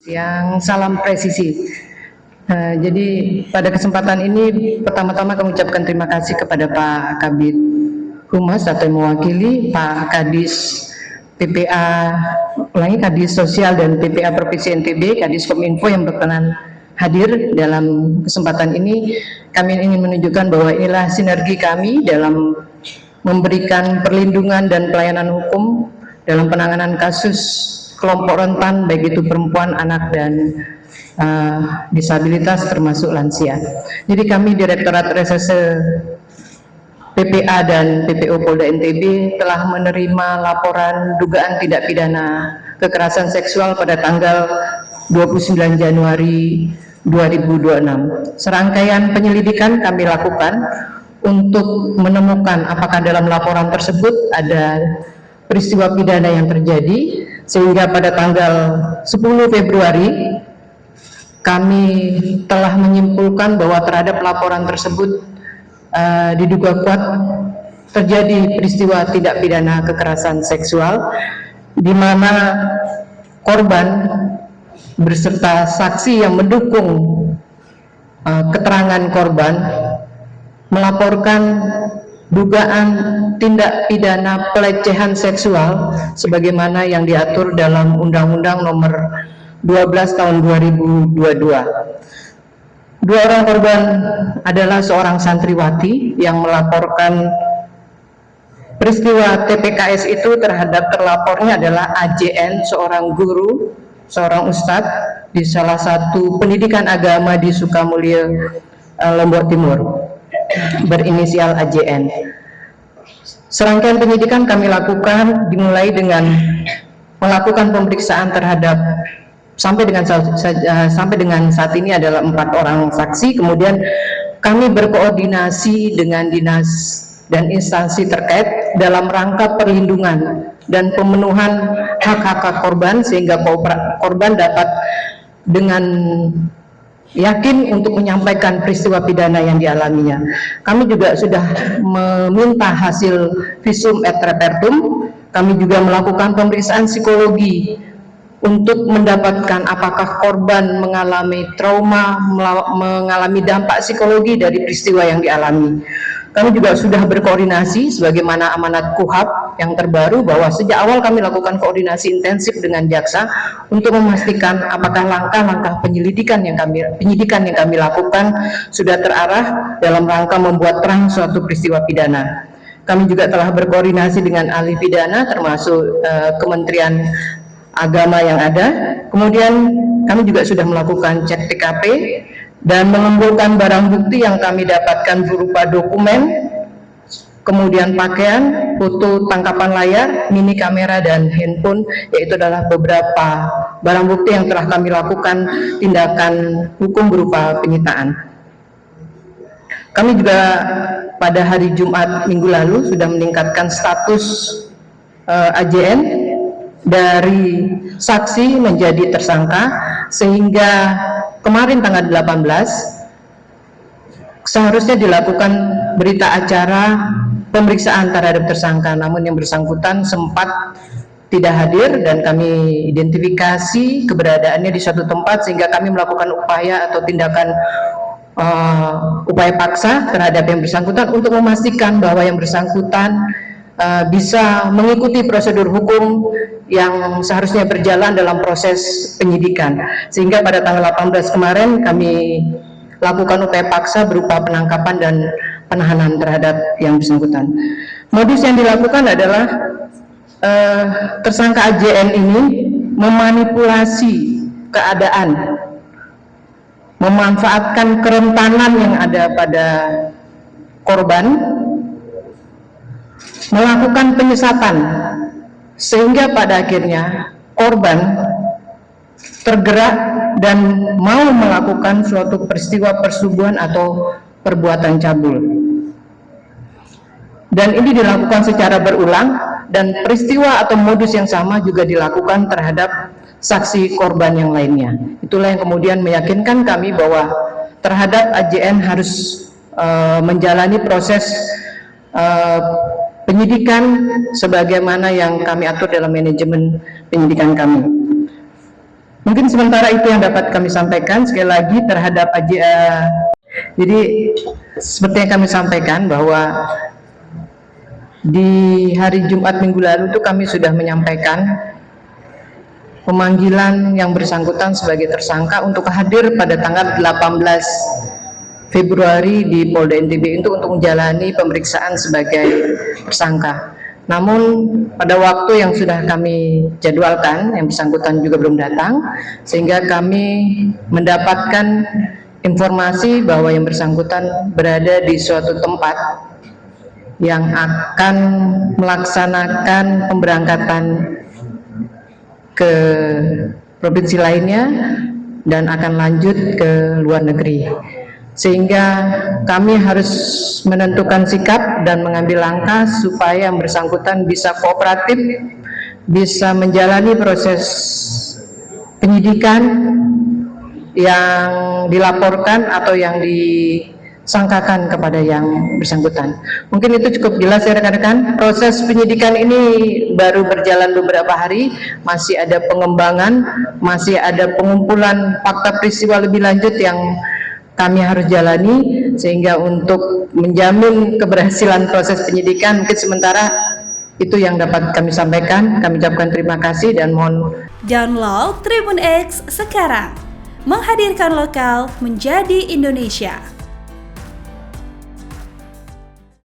Yang salam presisi. Jadi pada kesempatan ini pertama-tama kami ucapkan terima kasih kepada Pak Kabid Humas atau yang mewakili Pak Kadis PPA, Kadis Sosial dan PPA Provinsi NTB, Kadis Kominfo yang berkenan hadir dalam kesempatan ini. Kami ingin menunjukkan bahwa inilah sinergi kami dalam memberikan perlindungan dan pelayanan hukum dalam penanganan kasus kelompok rentan, baik itu perempuan, anak, dan disabilitas termasuk lansia. Jadi kami Direktorat Reserse PPA dan PPO Polda NTB telah menerima laporan dugaan tindak pidana kekerasan seksual pada tanggal 29 Januari 2026. Serangkaian penyelidikan kami lakukan untuk menemukan apakah dalam laporan tersebut ada peristiwa pidana yang terjadi, sehingga pada tanggal 10 Februari kami telah menyimpulkan bahwa terhadap laporan tersebut diduga kuat terjadi peristiwa tindak pidana kekerasan seksual, di mana korban beserta saksi yang mendukung keterangan korban melaporkan dugaan tindak pidana pelecehan seksual sebagaimana yang diatur dalam Undang-Undang Nomor 12 Tahun 2022. Dua orang korban adalah seorang santriwati yang melaporkan peristiwa TPKS itu terhadap terlapornya adalah AJN, seorang guru, seorang ustadz di salah satu pendidikan agama di Sukamulya, Lombok Timur, berinisial AJN. Serangkaian penyidikan kami lakukan dimulai dengan melakukan pemeriksaan terhadap sampai dengan saat ini adalah 4 orang saksi. Kemudian kami berkoordinasi dengan dinas dan instansi terkait dalam rangka perlindungan dan pemenuhan hak-hak korban sehingga korban dapat dengan yakin untuk menyampaikan peristiwa pidana yang dialaminya. Kami juga sudah meminta hasil visum et repertum. Kami juga melakukan pemeriksaan psikologi untuk mendapatkan apakah korban mengalami trauma, mengalami dampak psikologi dari peristiwa yang dialami. Kami juga sudah berkoordinasi sebagaimana amanat KUHAP yang terbaru, bahwa sejak awal kami lakukan koordinasi intensif dengan jaksa untuk memastikan apakah langkah-langkah penyidikan yang kami lakukan sudah terarah dalam rangka membuat terang suatu peristiwa pidana. Kami juga telah berkoordinasi dengan ahli pidana termasuk Kementerian Agama yang ada. Kemudian kami juga sudah melakukan cek TKP dan mengumpulkan barang bukti yang kami dapatkan berupa dokumen, kemudian pakaian, foto tangkapan layar, mini kamera, dan handphone, yaitu adalah beberapa barang bukti yang telah kami lakukan tindakan hukum berupa penyitaan. Kami juga pada hari Jumat minggu lalu sudah meningkatkan status AJN dari saksi menjadi tersangka, sehingga kemarin tanggal 18 seharusnya dilakukan berita acara pemeriksaan terhadap tersangka, namun yang bersangkutan sempat tidak hadir dan kami identifikasi keberadaannya di suatu tempat, sehingga kami melakukan upaya atau tindakan upaya paksa terhadap yang bersangkutan untuk memastikan bahwa yang bersangkutan bisa mengikuti prosedur hukum yang seharusnya berjalan dalam proses penyidikan. Sehingga pada tanggal 18 kemarin kami lakukan upaya paksa berupa penangkapan dan penahanan terhadap yang bersangkutan. Modus yang dilakukan adalah tersangka AJN ini memanipulasi keadaan, memanfaatkan kerentanan yang ada pada korban, melakukan penyesatan, sehingga pada akhirnya korban tergerak dan mau melakukan suatu peristiwa persetubuhan atau perbuatan cabul. Dan ini dilakukan secara berulang, dan peristiwa atau modus yang sama juga dilakukan terhadap saksi korban yang lainnya. Itulah yang kemudian meyakinkan kami bahwa terhadap AJN harus menjalani proses penyidikan sebagaimana yang kami atur dalam manajemen penyidikan kami. Mungkin sementara itu yang dapat kami sampaikan. Sekali lagi terhadap jadi seperti yang kami sampaikan bahwa di hari Jumat minggu lalu itu kami sudah menyampaikan pemanggilan yang bersangkutan sebagai tersangka untuk hadir pada tanggal 18 Februari di Polda NTB untuk menjalani pemeriksaan sebagai tersangka. Namun pada waktu yang sudah kami jadwalkan, yang bersangkutan juga belum datang, sehingga kami mendapatkan informasi bahwa yang bersangkutan berada di suatu tempat yang akan melaksanakan pemberangkatan ke provinsi lainnya dan akan lanjut ke luar negeri. Sehingga kami harus menentukan sikap dan mengambil langkah supaya yang bersangkutan bisa kooperatif, bisa menjalani proses penyidikan yang dilaporkan atau yang disangkakan kepada yang bersangkutan. Mungkin itu cukup jelas ya rekan-rekan. Proses penyidikan ini baru berjalan beberapa hari, masih ada pengembangan, masih ada pengumpulan fakta peristiwa lebih lanjut yang kami harus jalani, sehingga untuk menjamin keberhasilan proses penyidikan mungkin sementara itu yang dapat kami sampaikan. Kami ucapkan terima kasih dan mohon. Download Tribun X sekarang, menghadirkan lokal menjadi Indonesia.